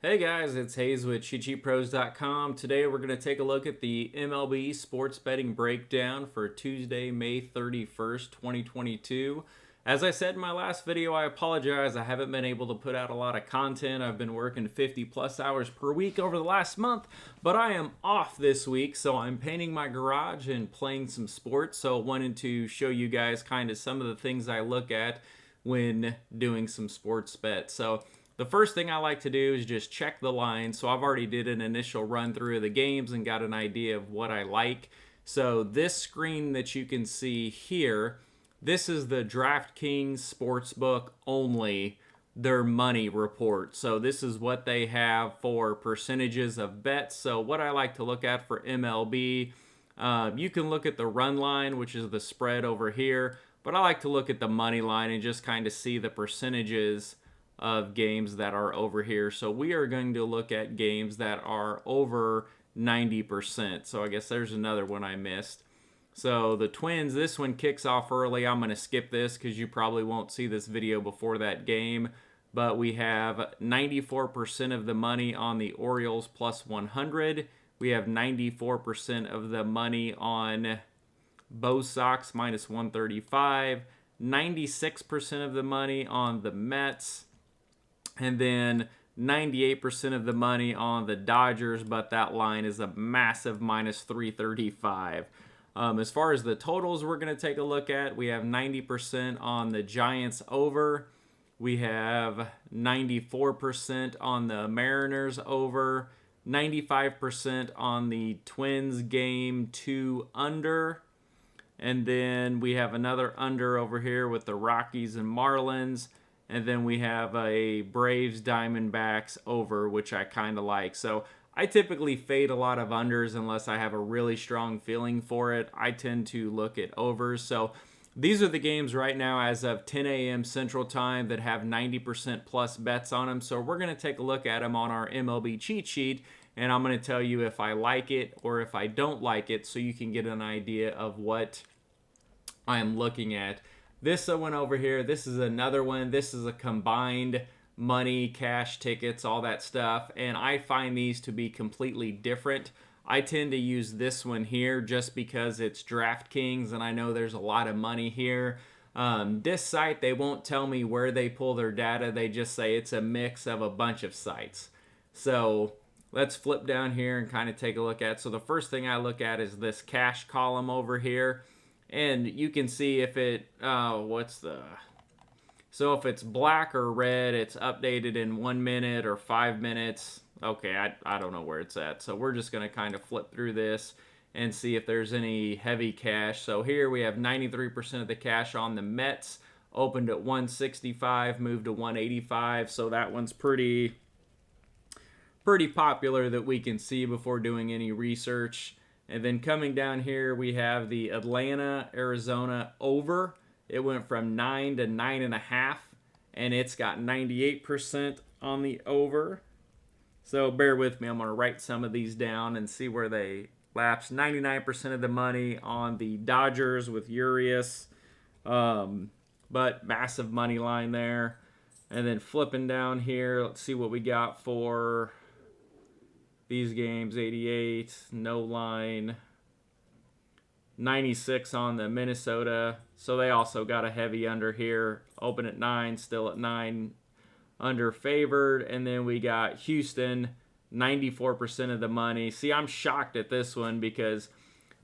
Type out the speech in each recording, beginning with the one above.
Hey guys, it's Hayes with CheatSheetPros.com. Today we're going to take a look at the MLB sports betting breakdown for Tuesday, May 31st, 2022. As I said in my last video, I apologize. I haven't been able to put out a lot of content. I've been working 50 plus hours per week over the last month, but I am off this week, so I'm painting my garage and playing some sports. So I wanted to show you guys kind of some of the things I look at when doing some sports bets. So the first thing I like to do is just check the line. So I've already did an initial run through of the games and got an idea of what I like. So this screen that you can see here, this is the DraftKings Sportsbook only, their money report. So this is what they have for percentages of bets. So what I like to look at for MLB, you can look at the run line, which is the spread over here, but I like to look at the money line and just kind of see the percentages of games that are over here. So we are going to look at games that are over 90%. So I guess there's another one I missed. So the Twins, this one kicks off early. I'm going to skip this because you probably won't see this video before that game. But we have 94% of the money on the Orioles plus 100. We have 94% of the money on Bo Sox minus 135. 96% of the money on the Mets. And then 98% of the money on the Dodgers, but that line is a massive minus 335. As far as the totals we're going to take a look at, we have 90% on the Giants over. We have 94% on the Mariners over. 95% on the Twins game 2 under. And then we have another under over here with the Rockies and Marlins. And then we have a Braves Diamondbacks over, which I kind of like. So I typically fade a lot of unders unless I have a really strong feeling for it. I tend to look at overs. So these are the games right now as of 10 a.m. Central Time that have 90% plus bets on them. So we're going to take a look at them on our MLB cheat sheet. And I'm going to tell you if I like it or if I don't like it so you can get an idea of what I'm looking at. This one over here, this is another one. This is a combined money, cash, tickets, all that stuff. And I find these to be completely different. I tend to use this one here just because it's DraftKings and I know there's a lot of money here. This site, they won't tell me where they pull their data. They just say it's a mix of a bunch of sites. So let's flip down here and kind of take a look at. So the first thing I look at is this cash column over here. And you can see if it, so if it's black or red, it's updated in 1 minute or 5 minutes. Okay, I don't know where it's at. So we're just going to kind of flip through this and see if there's any heavy cash. So here we have 93% of the cash on the Mets, opened at 165, moved to 185. So that one's pretty popular that we can see before doing any research. And then coming down here, we have the Atlanta, Arizona over. It went from 9 to 9.5, and it's got 98% on the over. So bear with me. I'm going to write some of these down and see where they lapse. 99% of the money on the Dodgers with Urias, but massive money line there. And then flipping down here, let's see what we got for these games. 88, no line. 96 on the Minnesota. So they also got a heavy under here. Open at 9, still at 9. Under favored. And then we got Houston, 94% of the money. See, I'm shocked at this one because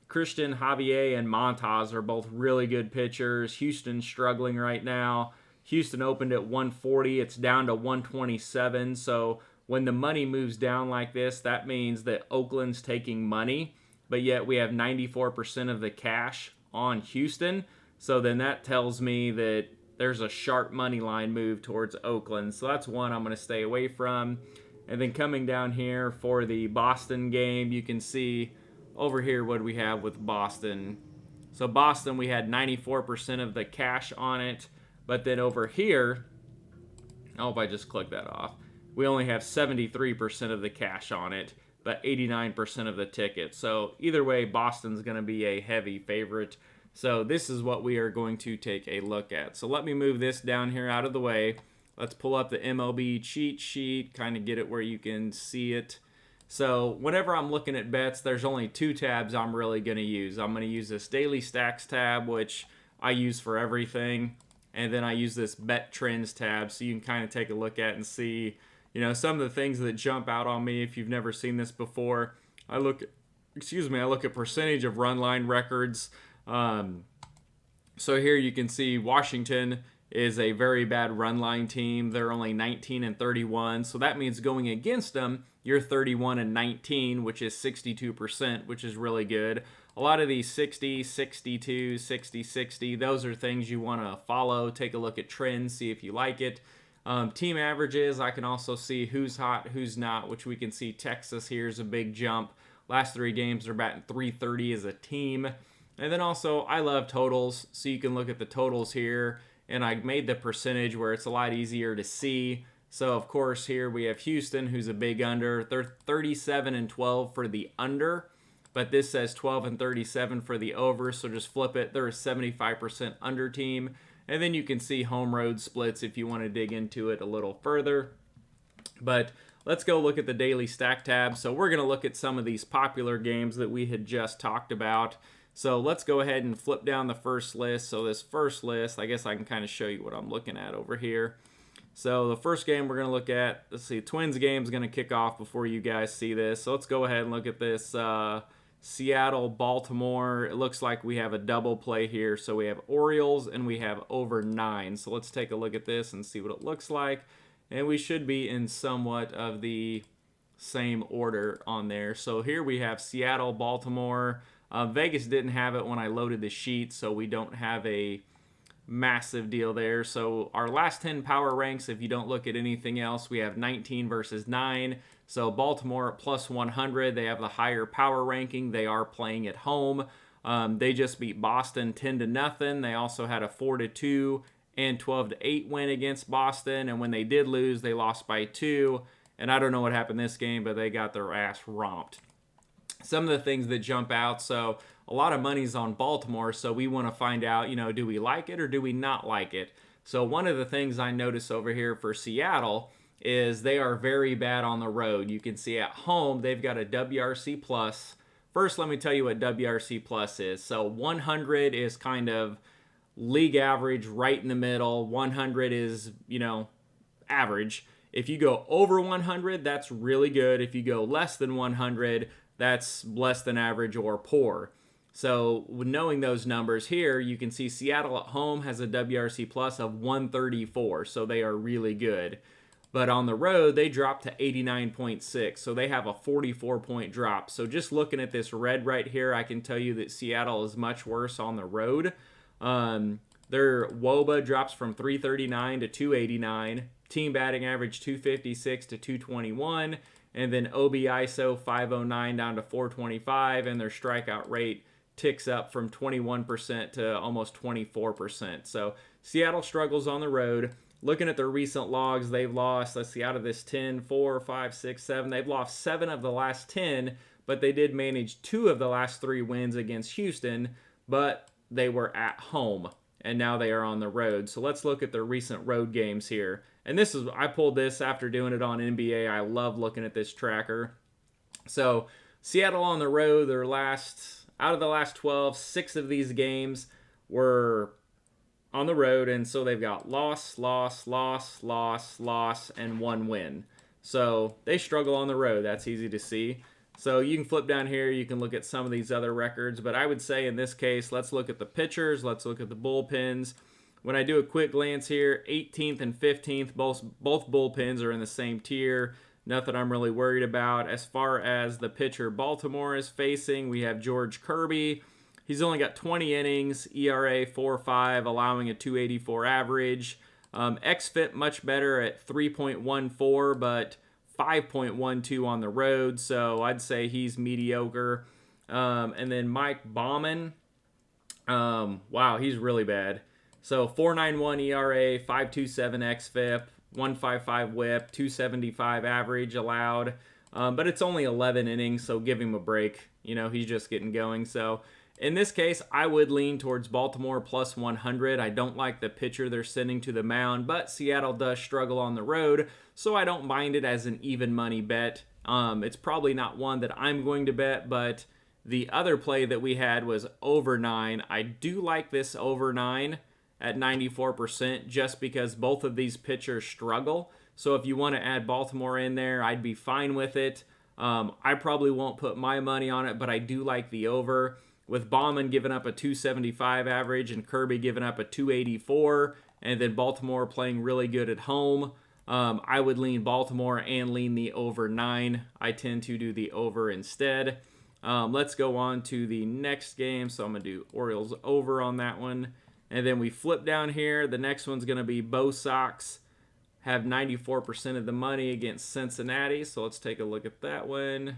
Christian Javier and Montas are both really good pitchers. Houston's struggling right now. Houston opened at 140. It's down to 127. So when the money moves down like this, that means that Oakland's taking money, but yet we have 94% of the cash on Houston. So then that tells me that there's a sharp money line move towards Oakland. So that's one I'm going to stay away from. And then coming down here for the Boston game, you can see over here what we have with Boston. So Boston, we had 94% of the cash on it. But then over here, I hope I just clicked that off. We only have 73% of the cash on it, but 89% of the tickets. So either way, Boston's going to be a heavy favorite. So this is what we are going to take a look at. So let me move this down here out of the way. Let's pull up the MLB cheat sheet, kind of get it where you can see it. So whenever I'm looking at bets, there's only two tabs I'm really going to use. I'm going to use this daily stacks tab, which I use for everything. And then I use this bet trends tab, so you can kind of take a look at and see, some of the things that jump out on me if you've never seen this before. I look at percentage of run line records. So here you can see Washington is a very bad run line team. They're only 19-31, so that means going against them, you're 31-19, which is 62%, which is really good. A lot of these 60, 62, 60, 60, those are things you want to follow. Take a look at trends, see if you like it. Team averages, I can also see who's hot, who's not, which we can see Texas here is a big jump. Last 3 games, they're batting .330 as a team. And then also, I love totals, so you can look at the totals here. And I made the percentage where it's a lot easier to see. So, of course, here we have Houston, who's a big under. They're 37-12 for the under, but this says 12-37 for the over, so just flip it. They're a 75% under team. And then you can see home road splits if you want to dig into it a little further. But let's go look at the daily stack tab. So we're going to look at some of these popular games that we had just talked about. So let's go ahead and flip down the first list. So this first list, I guess I can kind of show you what I'm looking at over here. So the first game we're going to look at, let's see, Twins game is going to kick off before you guys see this. So let's go ahead and look at this Seattle, Baltimore. It looks like we have a double play here. So we have Orioles and we have over 9. So let's take a look at this and see what it looks like. And we should be in somewhat of the same order on there. So here we have Seattle, Baltimore. Vegas didn't have it when I loaded the sheet, so we don't have a massive deal there. So our last 10 power ranks, if you don't look at anything else, we have 19 versus 9. So Baltimore at plus 100, they have the higher power ranking. They are playing at home. They just beat Boston 10-0. They also had a 4-2 and 12-8 win against Boston. And when they did lose, they lost by 2. And I don't know what happened this game, but they got their ass romped. Some of the things that jump out, so a lot of money's on Baltimore, so we want to find out, do we like it or do we not like it? So one of the things I notice over here for Seattle is they are very bad on the road. You can see at home, they've got a WRC plus. First, let me tell you what WRC plus is. So 100 is kind of league average, right in the middle. 100 is, average. If you go over 100, that's really good. If you go less than 100, that's less than average or poor. So knowing those numbers here, you can see Seattle at home has a WRC plus of 134, so they are really good. But on the road, they dropped to 89.6, so they have a 44-point drop. So just looking at this red right here, I can tell you that Seattle is much worse on the road. Their WOBA drops from 339 to 289. Team batting average 256 to 221. And then OB-ISO 509 down to 425, and their strikeout rate ticks up from 21% to almost 24%. So Seattle struggles on the road. Looking at their recent logs, they've lost, let's see, out of this 10, 4, 5, 6, 7, they've lost 7 of the last 10, but they did manage 2 of the last 3 wins against Houston, but they were at home, and now they are on the road. So let's look at their recent road games here. And I pulled this after doing it on NBA. I love looking at this tracker. So Seattle on the road, out of the last 12, 6 of these games were on the road, and so they've got loss, and 1 win. So they struggle on the road. That's easy to see. So you can flip down here. You can look at some of these other records, but I would say in this case, let's look at the pitchers. Let's look at the bullpens. When I do a quick glance here, 18th and 15th, both bullpens are in the same tier. Nothing I'm really worried about. As far as the pitcher Baltimore is facing, we have George Kirby. He's only got 20 innings, ERA 4.5, allowing a 284 average. xFIP much better at 3.14, but 5.12 on the road, so I'd say he's mediocre. And then Mike Baumann, wow, he's really bad. So 4.91 ERA, 5.27 xFIP, 1.55 WHIP, 2.75 average allowed. But it's only 11 innings, so give him a break. He's just getting going. So In this case, I would lean towards Baltimore plus 100. I don't like the pitcher they're sending to the mound, but Seattle does struggle on the road, so I don't mind it as an even money bet. It's probably not one that I'm going to bet, but the other play that we had was over 9. I do like this over 9 at 94% just because both of these pitchers struggle. So if you want to add Baltimore in there, I'd be fine with it. I probably won't put my money on it, but I do like the over. With Baumann giving up a 275 average and Kirby giving up a 284, and then Baltimore playing really good at home, I would lean Baltimore and lean the over 9. I tend to do the over instead. Let's go on to the next game. So I'm going to do Orioles over on that one. And then we flip down here. The next one's going to be Bo Sox. Have 94% of the money against Cincinnati. So let's take a look at that one.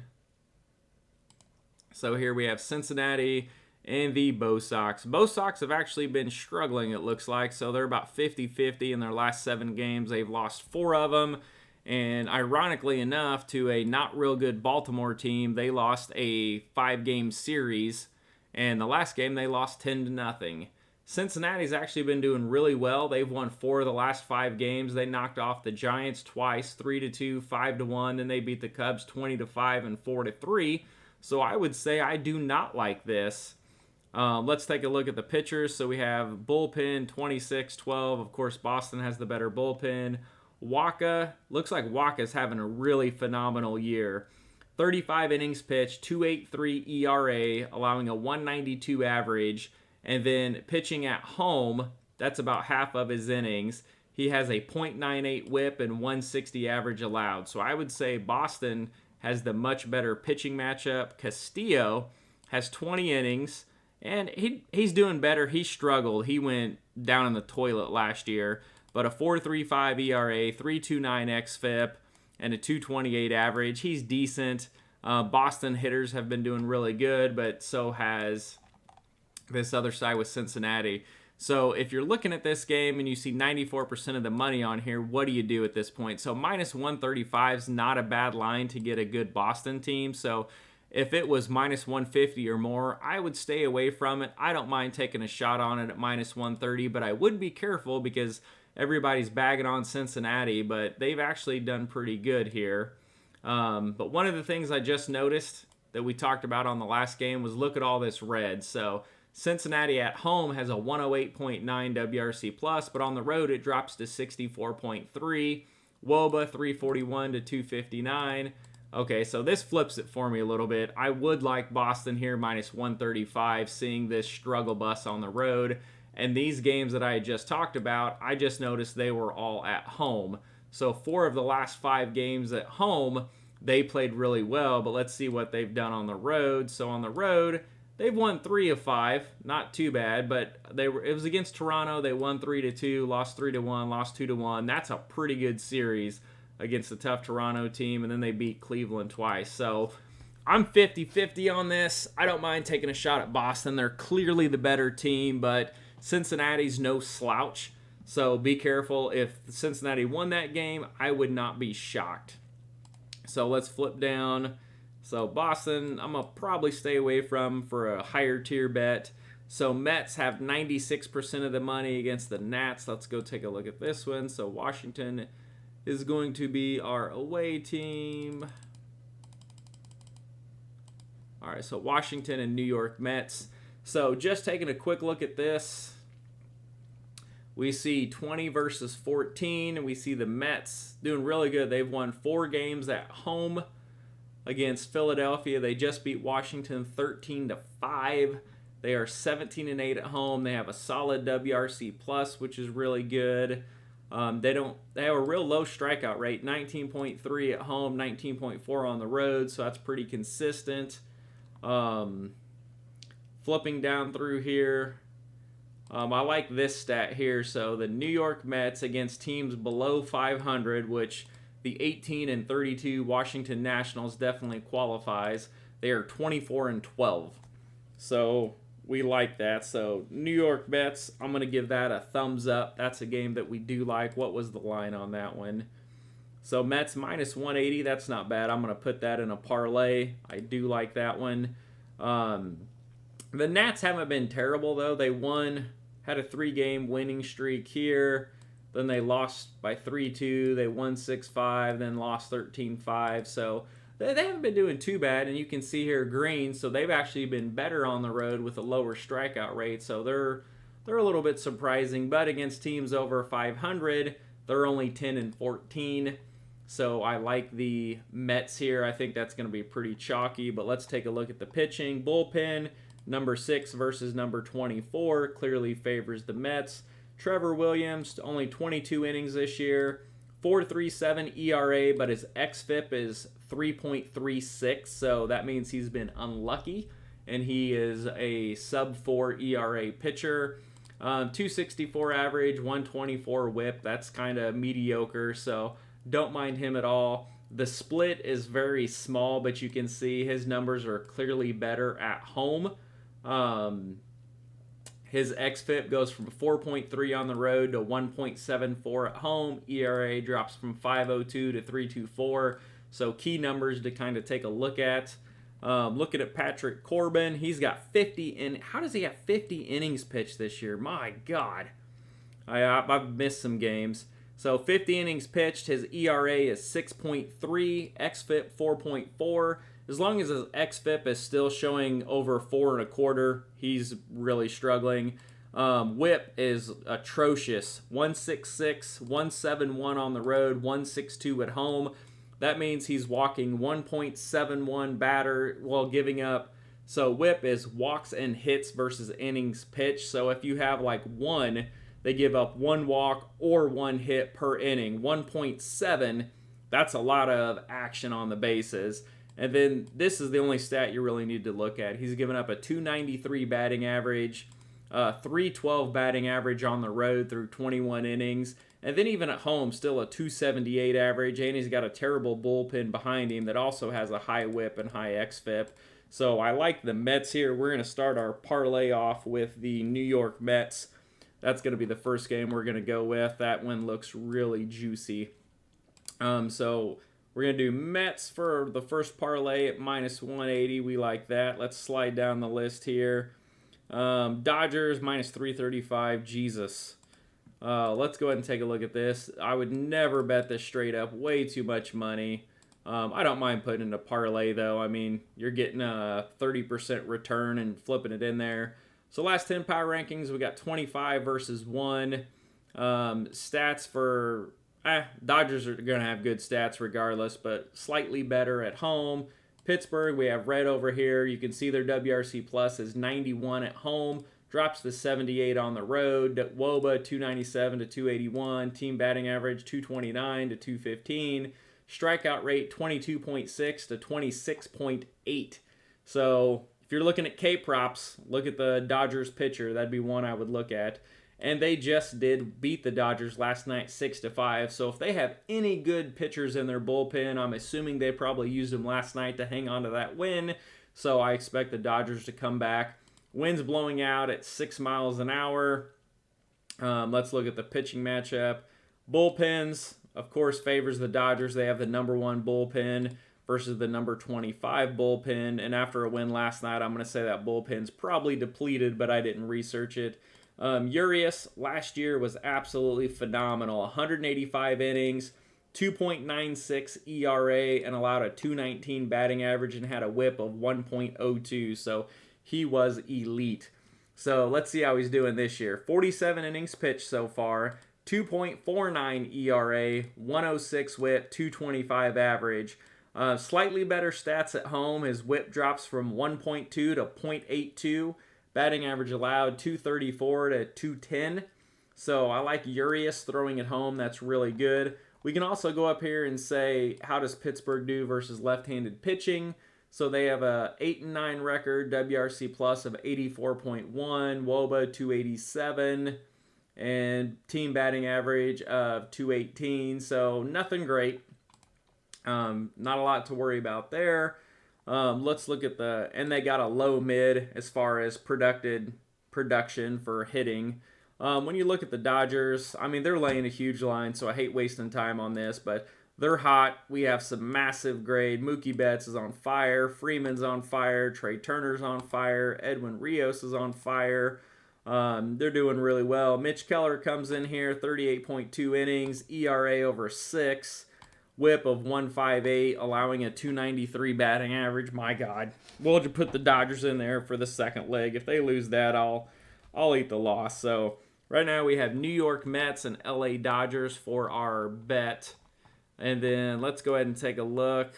So here we have Cincinnati and the Bo Sox. Bo Sox have actually been struggling, it looks like. So they're about 50-50 in their last 7 games. They've lost 4 of them. And ironically enough, to a not real good Baltimore team, they lost a 5-game series. And the last game, they lost 10-0. Cincinnati's actually been doing really well. They've won 4 of the last 5 games. They knocked off the Giants twice, 3-2, 5-1. Then they beat the Cubs 20-5 and 4-3. So I would say I do not like this. Let's take a look at the pitchers. So we have bullpen 26-12. Of course, Boston has the better bullpen. Waka, looks like Waka's having a really phenomenal year. 35 innings pitched, 2.83 ERA, allowing a 192 average. And then pitching at home, that's about half of his innings. He has a .98 whip and 160 average allowed. So I would say Boston has the much better pitching matchup. Castillo has 20 innings, and he's doing better. He struggled. He went down in the toilet last year. But a 4.35 ERA, 3.29 xFIP, and a 2.28 average. He's decent. Boston hitters have been doing really good, but so has this other side with Cincinnati. So if you're looking at this game and you see 94% of the money on here, what do you do at this point? So minus 135 is not a bad line to get a good Boston team. So if it was minus 150 or more, I would stay away from it. I don't mind taking a shot on it at minus 130, but I would be careful because everybody's bagging on Cincinnati, but they've actually done pretty good here. But one of the things I just noticed that we talked about on the last game was look at all this red. So Cincinnati at home has a 108.9 WRC plus, but on the road it drops to 64.3. WOBA 341 to 259. Okay, so this flips it for me a little bit. I would like Boston here minus 135, seeing this struggle bus on the road. And these games that I had just talked about, I just noticed they were all at home. So 4 of the last 5 games at home, they played really well, but let's see what they've done on the road. So on the road, they've won 3 of 5, not too bad, but it was against Toronto. They won 3-2, lost 3-1, lost 2-1. That's a pretty good series against a tough Toronto team, and then they beat Cleveland twice. So I'm 50-50 on this. I don't mind taking a shot at Boston. They're clearly the better team, but Cincinnati's no slouch. So be careful. If Cincinnati won that game, I would not be shocked. So let's flip down. So Boston, I'm going to probably stay away from for a higher tier bet. So Mets have 96% of the money against the Nats. Let's go take a look at this one. So Washington is going to be our away team. All right, so Washington and New York Mets. So just taking a quick look at this, we see 20 versus 14. We see the Mets doing really good. They've won 4 games at home against Philadelphia. They just beat Washington 13-5. They are 17-8 at home. They have a solid WRC plus, which is really good. They have a real low strikeout rate, 19.3 at home, 19.4 on the road, so that's pretty consistent. Flipping down through here, I like this stat here. So the New York Mets against teams below 500, which the 18-32 Washington Nationals definitely qualifies. They are 24-12. So we like that. So New York Mets, I'm going to give that a thumbs up. That's a game that we do like. What was the line on that one? So Mets minus 180, that's not bad. I'm going to put that in a parlay. I do like that one. The Nats haven't been terrible, though. They had a 3-game winning streak here. Then they lost by 3-2. They won 6-5, then lost 13-5. So they haven't been doing too bad. And you can see here green. So they've actually been better on the road with a lower strikeout rate. So they're a little bit surprising. But against teams over 500, they're only 10-14. So I like the Mets here. I think that's going to be pretty chalky. But let's take a look at the pitching. Bullpen, number 6 versus number 24, clearly favors the Mets. Trevor Williams, only 22 innings this year, 4.37 ERA, but his xFIP is 3.36, so that means he's been unlucky, and he is a sub-4 ERA pitcher. 264 average, 124 whip, that's kind of mediocre, so don't mind him at all. The split is very small, but you can see his numbers are clearly better at home. His xFIP goes from 4.3 on the road to 1.74 at home. ERA drops from 5.02 to 3.24. So key numbers to kind of take a look at. Looking at Patrick Corbin, he's got 50 how does he have 50 innings pitched this year? My God, I've missed some games. So 50 innings pitched. His ERA is 6.3, xFIP 4.4. As long as his xFIP is still showing over 4.25, he's really struggling. Whip is atrocious. 166, 171 on the road, 162 at home. That means he's walking 1.71 batter while giving up. So whip is walks and hits versus innings pitched. So if you have like one, they give up one walk or one hit per inning. 1.7, that's a lot of action on the bases. And then this is the only stat you really need to look at. He's given up a 293 batting average, 312 batting average on the road through 21 innings. And then even at home, still a 278 average. And he's got a terrible bullpen behind him that also has a high whip and high xFIP. So I like the Mets here. We're going to start our parlay off with the New York Mets. That's going to be the first game we're going to go with. That one looks really juicy. So we're going to do Mets for the first parlay at minus 180. We like that. Let's slide down the list here. Dodgers minus 335. Jesus. Let's go ahead and take a look at this. I would never bet this straight up. Way too much money. I don't mind putting in a parlay, though. I mean, you're getting a 30% return and flipping it in there. So last 10 power rankings, we got 25 versus 1. Stats for Dodgers are going to have good stats regardless, but slightly better at home. Pittsburgh, we have red over here. You can see their WRC plus is 91 at home, drops to 78 on the road. WOBA 297 to 281, team batting average 229 to 215, strikeout rate 22.6 to 26.8. So if you're looking at K-props, look at the Dodgers pitcher. That'd be one I would look at. And they just did beat the Dodgers last night 6-5. So if they have any good pitchers in their bullpen, I'm assuming they probably used them last night to hang on to that win. So I expect the Dodgers to come back. Wind's blowing out at 6 miles an hour. Let's look at the pitching matchup. Bullpens, of course, favors the Dodgers. They have the number 1 bullpen versus the number 25 bullpen. And after a win last night, I'm going to say that bullpen's probably depleted, but I didn't research it. Urias last year was absolutely phenomenal. 185 innings, 2.96 ERA, and allowed a 219 batting average and had a whip of 1.02. So he was elite. So let's see how he's doing this year. 47 innings pitched so far, 2.49 ERA, 106 whip, 225 average. Slightly better stats at home. His whip drops from 1.2 to 0.82. Batting average allowed 234 to 210. So I like Urias throwing at home. That's really good. We can also go up here and say, how does Pittsburgh do versus left-handed pitching? So they have a 8-9 record, WRC plus of 84.1, WOBA 287, and team batting average of 218. So nothing great. Not a lot to worry about there. Let's look at and they got a low mid as far as production for hitting. When you look at the Dodgers, I mean, they're laying a huge line, so I hate wasting time on this, but They're hot. We have some massive grade. Mookie Betts is on fire. Freeman's on fire. Trey Turner's on fire. Edwin Rios is on fire. They're doing really well. Mitch Keller comes in here, 38.2 innings, ERA over 6, whip of 158, allowing a 293 batting average. My God. We'll just put the Dodgers in there for the second leg. If they lose that, I'll eat the loss. So right now we have New York Mets and LA Dodgers for our bet. And then let's go ahead and take a look.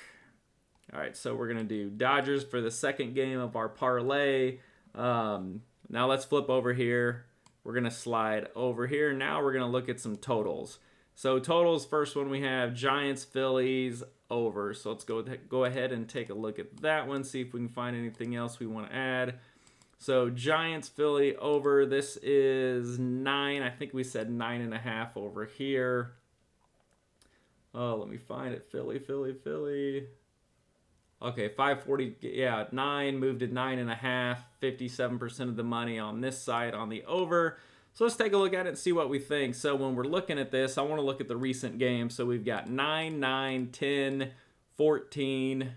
All right, so we're going to do Dodgers for the second game of our parlay. Now let's flip over here. We're going to slide over here. Now we're going to look at some totals. So totals, first one we have Giants, Phillies, over. So let's go ahead and take a look at that one, see if we can find anything else we want to add. So Giants, Philly, over. This is 9. I think we said 9.5 over here. Oh, let me find it. Philly. Okay, 540, yeah, 9, moved to 9.5, 57% of the money on this side on the over. So let's take a look at it and see what we think. So when we're looking at this, I want to look at the recent games. So we've got 9, 9, 10, 14.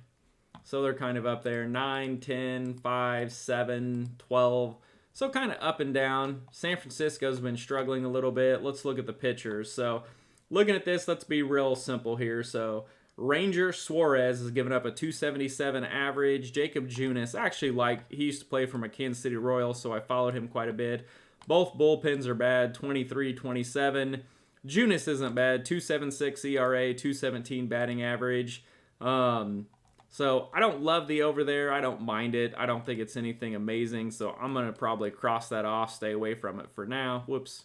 So they're kind of up there. 9, 10, 5, 7, 12. So kind of up and down. San Francisco's been struggling a little bit. Let's look at the pitchers. So looking at this, let's be real simple here. So Ranger Suarez has given up a 277 average. Jacob Junis, actually he used to play for my Kansas City Royals, so I followed him quite a bit. Both bullpens are bad, 23, 27. Junis isn't bad, 276 ERA, 217 batting average. So I don't love the over there. I don't mind it. I don't think it's anything amazing, so I'm going to probably cross that off, stay away from it for now. Whoops,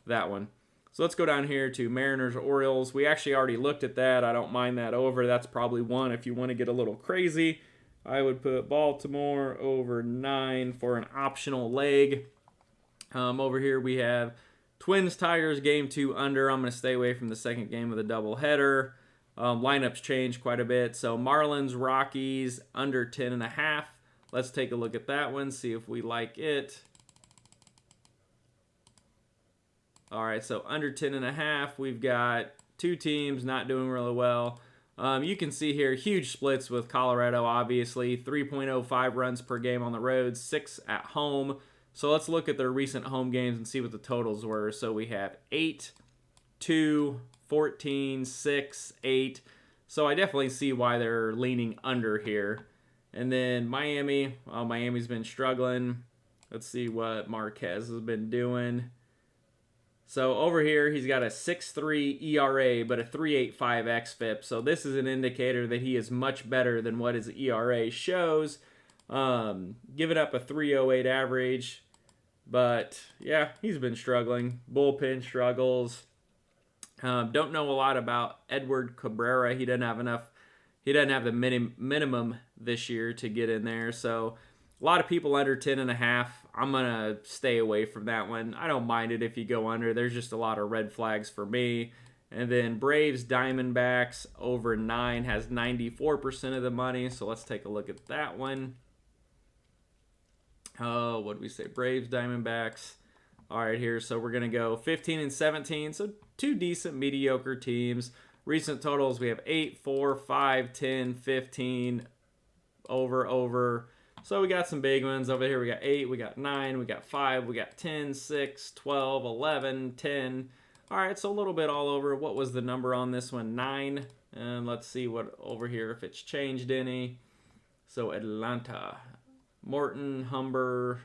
that one. So let's go down here to Mariners, Orioles. We actually already looked at that. I don't mind that over. That's probably one if you want to get a little crazy. I would put Baltimore over 9 for an optional leg. Over here we have Twins, Tigers, game 2 under. I'm going to stay away from the second game of the doubleheader. Lineups change quite a bit. So Marlins, Rockies, under 10.5. Let's take a look at that one, see if we like it. All right, so under 10.5, we've got 2 teams not doing really well. You can see here huge splits with Colorado, obviously. 3.05 runs per game on the road, 6 at home. So let's look at their recent home games and see what the totals were. So we have 8, 2, 14, 6, 8. So I definitely see why they're leaning under here. And then Miami, Miami's been struggling. Let's see what Marquez has been doing. So over here, he's got a 6.3 ERA, but a 3.85 xFIP. So this is an indicator that he is much better than what his ERA shows. Giving up a 3.08 average. But, yeah, he's been struggling. Bullpen struggles. Don't know a lot about Edward Cabrera. He doesn't have the minimum this year to get in there. So a lot of people under 10.5. I'm going to stay away from that one. I don't mind it if you go under. There's just a lot of red flags for me. And then Braves, Diamondbacks over 9 has 94% of the money. So let's take a look at that one. Oh, what did we say? Braves, Diamondbacks. All right, here. So we're going to go 15 and 17. So 2 decent, mediocre teams. Recent totals, we have 8, 4, 5, 10, 15, over. So we got some big ones. Over here we got 8, we got 9, we got 5, we got 10, 6, 12, 11, 10. All right, so a little bit all over. What was the number on this one? 9. And let's see what over here, if it's changed any. So Atlanta, Morton, Humber,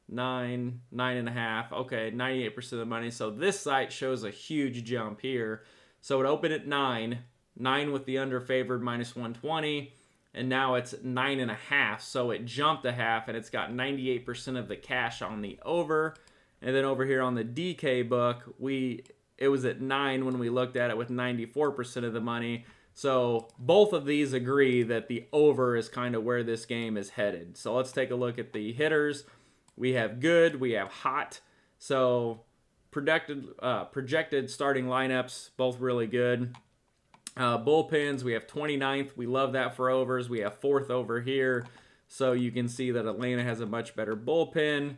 9, 9.5. Okay, 98% of the money. So this site shows a huge jump here. So it opened at 9 with the under favored minus 120. And now it's 9.5, so it jumped a half, and it's got 98% of the cash on the over. And then over here on the DK book, it was at 9 when we looked at it with 94% of the money. So both of these agree that the over is kind of where this game is headed. So let's take a look at the hitters. We have good, we have hot. So projected starting lineups, both really good. Bullpens, we have 29th. We love that for overs. We have 4th over here. So you can see that Atlanta has a much better bullpen.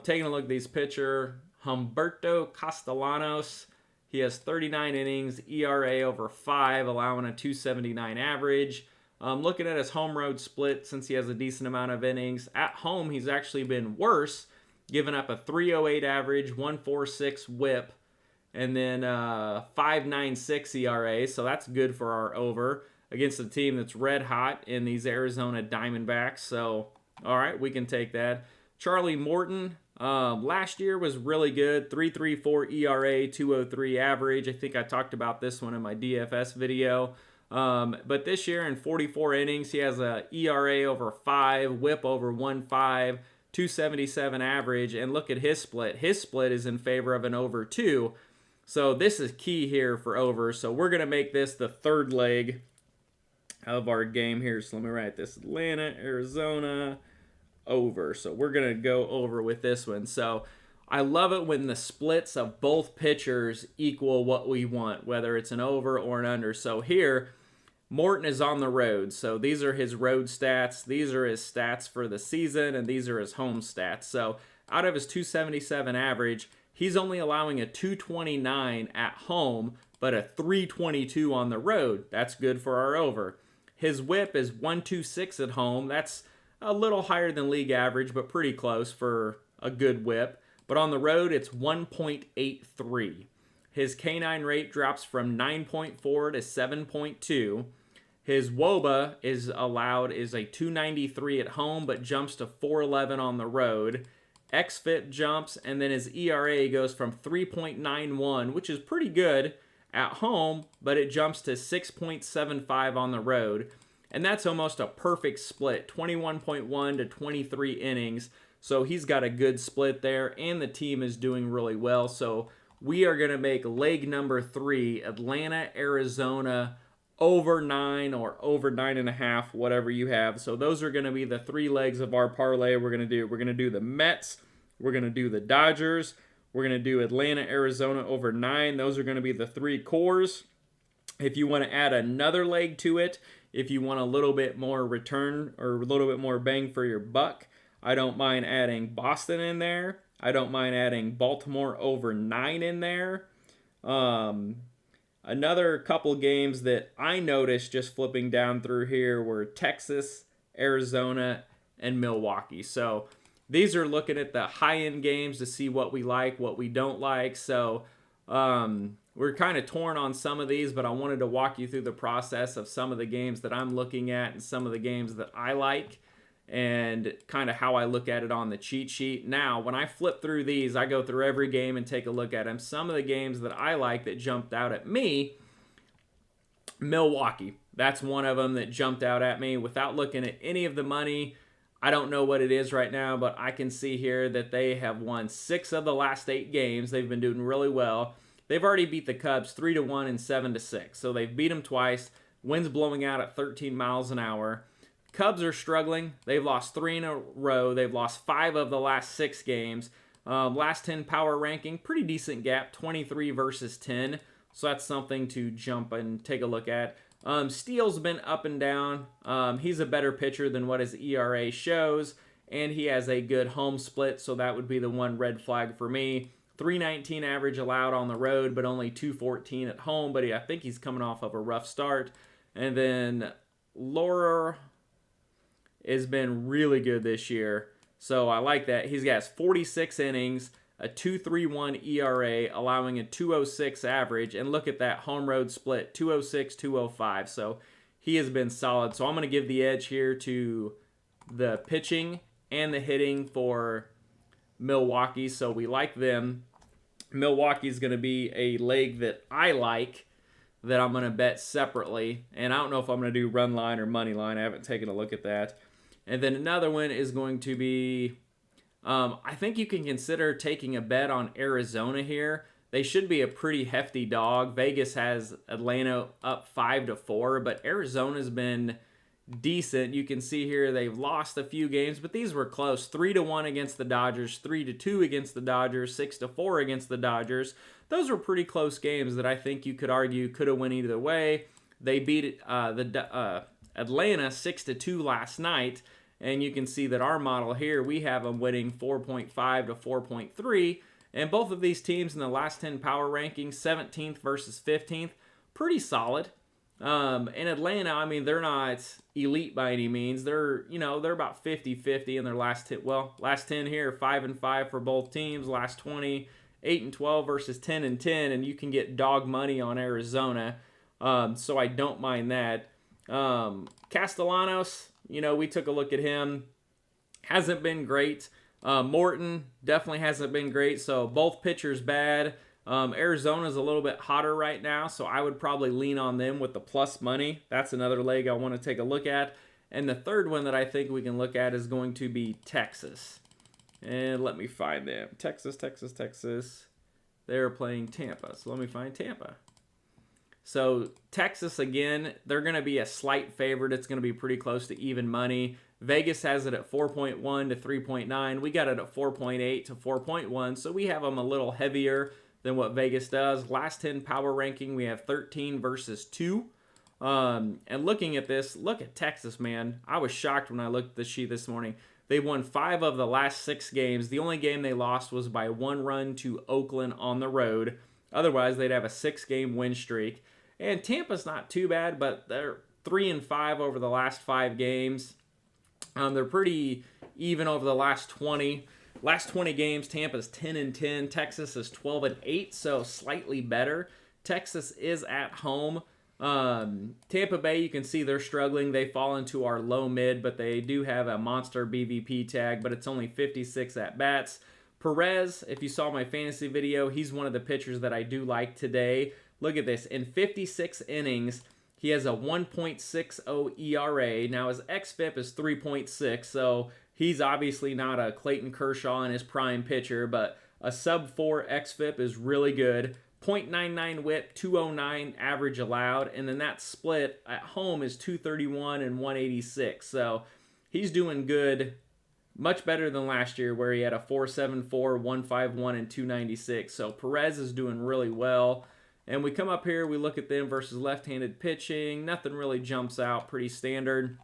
Taking a look at these pitcher, Humberto Castellanos He has 39 innings, ERA over 5, allowing a 279 average. Looking at his home road split, since he has a decent amount of innings, at home he's actually been worse, giving up a 308 average, 146 whip, and then 5.96 ERA, so that's good for our over against a team that's red hot in these Arizona Diamondbacks. So, all right, we can take that. Charlie Morton, last year was really good, 3.34 ERA, 203 average. I think I talked about this one in my DFS video. But this year in 44 innings, he has a ERA over 5, whip over 1.5, 277 average, and look at his split. His split is in favor of an over 2. So this is key here for over. So we're going to make this the third leg of our game here. So let me write this: Atlanta, Arizona, over. So we're going to go over with this one. So I love it when the splits of both pitchers equal what we want, whether it's an over or an under. So here, Morton is on the road. So these are his road stats. These are his stats for the season, and these are his home stats. So out of his 277 average, he's only allowing a 229 at home, but a 322 on the road. That's good for our over. His whip is 126 at home. That's a little higher than league average, but pretty close for a good whip. But on the road, it's 1.83. His K9 rate drops from 9.4 to 7.2. His WOBA is a 293 at home, but jumps to 411 on the road. XFIP jumps, and then his ERA goes from 3.91, which is pretty good at home, but it jumps to 6.75 on the road. And that's almost a perfect split, 21.1 to 23 innings. So he's got a good split there, and the team is doing really well. So we are going to make leg number 3, Atlanta, Arizona, over 9 or over 9.5, whatever you have. So those are going to be the 3 legs of our parlay we're going to do. We're going to do the Mets. We're going to do the Dodgers. We're going to do Atlanta, Arizona over 9. Those are going to be the 3 cores. If you want to add another leg to it, if you want a little bit more return or a little bit more bang for your buck, I don't mind adding Boston in there. I don't mind adding Baltimore over 9 in there. Another couple games that I noticed just flipping down through here were Texas, Arizona, and Milwaukee. So these are looking at the high-end games to see what we like, what we don't like. So we're kind of torn on some of these, but I wanted to walk you through the process of some of the games that I'm looking at and some of the games that I like, and kind of how I look at it on the cheat sheet. Now, when I flip through these, I go through every game and take a look at them. Some of the games that I like that jumped out at me, Milwaukee. That's one of them that jumped out at me without looking at any of the money. I don't know what it is right now, but I can see here that they have won 6 of the last 8 games. They've been doing really well. They've already beat the Cubs 3-1 and 7-6. So they've beat them twice. Wind's blowing out at 13 miles an hour. Cubs are struggling. They've lost 3 in a row. They've lost 5 of the last 6 games. Last 10 power ranking, pretty decent gap, 23 versus 10. So that's something to jump and take a look at. Steele's been up and down. He's a better pitcher than what his ERA shows, and he has a good home split, so that would be the one red flag for me. 319 average allowed on the road, but only 214 at home, but I think he's coming off of a rough start. And then Laura has been really good this year, so I like that. He's got 46 innings, a 2.31 ERA, allowing a 206 average, and look at that home road split, 206, 205. So he has been solid. So I'm going to give the edge here to the pitching and the hitting for Milwaukee. So we like them. Milwaukee's going to be a leg that I like, that I'm going to bet separately. And I don't know if I'm going to do run line or money line. I haven't taken a look at that. And then another one is going to be, I think you can consider taking a bet on Arizona here. They should be a pretty hefty dog. Vegas has Atlanta up 5-4, but Arizona's been decent. You can see here they've lost a few games, but these were close. 3-1 against the Dodgers, 3-2 against the Dodgers, 6-4 against the Dodgers. Those were pretty close games that I think you could argue could have went either way. They beat Atlanta 6-2 last night, and you can see that our model here, we have them winning 4.5 to 4.3, And both of these teams in the last 10 power rankings, 17th versus 15th, pretty solid. In Atlanta, I mean, they're not elite by any means. They're, they're about 50-50 in their last 10. Well, last 10 here, 5-5 for both teams. Last 20, 8-12 versus 10-10, and you can get dog money on Arizona. So I don't mind that. Castellanos, we took a look at him. Hasn't been great. Morton definitely hasn't been great. So both pitchers bad. Arizona's a little bit hotter right now, so I would probably lean on them with the plus money. That's another leg I want to take a look at. And the third one that I think we can look at is going to be Texas. And let me find them. Texas. They're playing Tampa. So let me find Tampa. So Texas, again, they're going to be a slight favorite. It's going to be pretty close to even money. Vegas has it at 4.1 to 3.9. We got it at 4.8 to 4.1. So we have them a little heavier than what Vegas does. Last 10 power ranking, we have 13 versus 2. And looking at this, look at Texas, man. I was shocked when I looked at the sheet this morning. They won 5 of the last 6 games. The only game they lost was by 1 run to Oakland on the road. Otherwise, they'd have a 6-game win streak. And Tampa's not too bad, but they're 3-5 over the last 5 games. They're pretty even over the last 20. Last 20 games, Tampa's 10-10. Texas is 12-8, so slightly better. Texas is at home. Tampa Bay, you can see they're struggling. They fall into our low mid, but they do have a monster BVP tag, but it's only 56 at-bats. Perez, if you saw my fantasy video, he's one of the pitchers that I do like today. Look at this. In 56 innings, he has a 1.60 ERA. Now, his xFIP is 3.6, so he's obviously not a Clayton Kershaw in his prime pitcher, but a sub-4 xFIP is really good. 0.99 whip, 209 average allowed, and then that split at home is 231 and 186. So he's doing good, much better than last year where he had a 474, 151, and 296. So Perez is doing really well. And we come up here, we look at them versus left-handed pitching. Nothing really jumps out, pretty standard.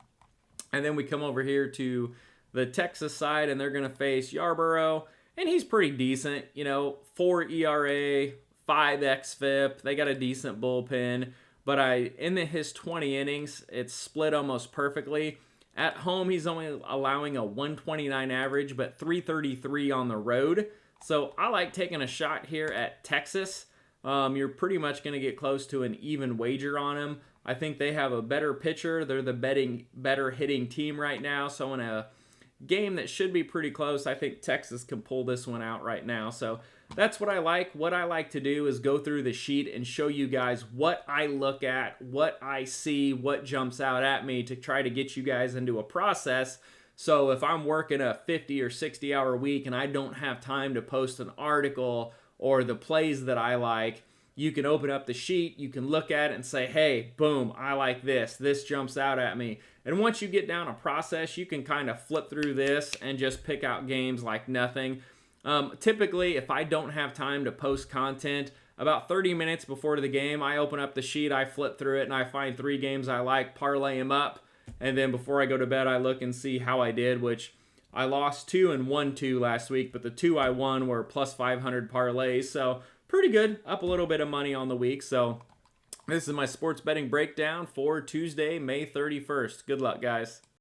And then we come over here to the Texas side, and they're going to face Yarborough. And he's pretty decent, 4 ERA, 5 xFIP. They got a decent bullpen. But in his 20 innings, it's split almost perfectly. At home, he's only allowing a 129 average, but 333 on the road. So I like taking a shot here at Texas. You're pretty much going to get close to an even wager on him. I think they have a better pitcher. They're the better hitting team right now. So in a game that should be pretty close, I think Texas can pull this one out right now. So that's what I like. What I like to do is go through the sheet and show you guys what I look at, what I see, what jumps out at me to try to get you guys into a process. So if I'm working a 50 or 60 hour week and I don't have time to post an article or the plays that I like, you can open up the sheet, you can look at it and say, hey, boom, I like this. This jumps out at me. And once you get down a process, you can kind of flip through this and just pick out games like nothing. Typically, if I don't have time to post content, about 30 minutes before the game, I open up the sheet, I flip through it, and I find 3 games I like, parlay them up. And then before I go to bed, I look and see how I did, which I lost 2 and won 2 last week, but the 2 I won were plus 500 parlays. So pretty good, up a little bit of money on the week. So this is my sports betting breakdown for Tuesday, May 31st. Good luck, guys.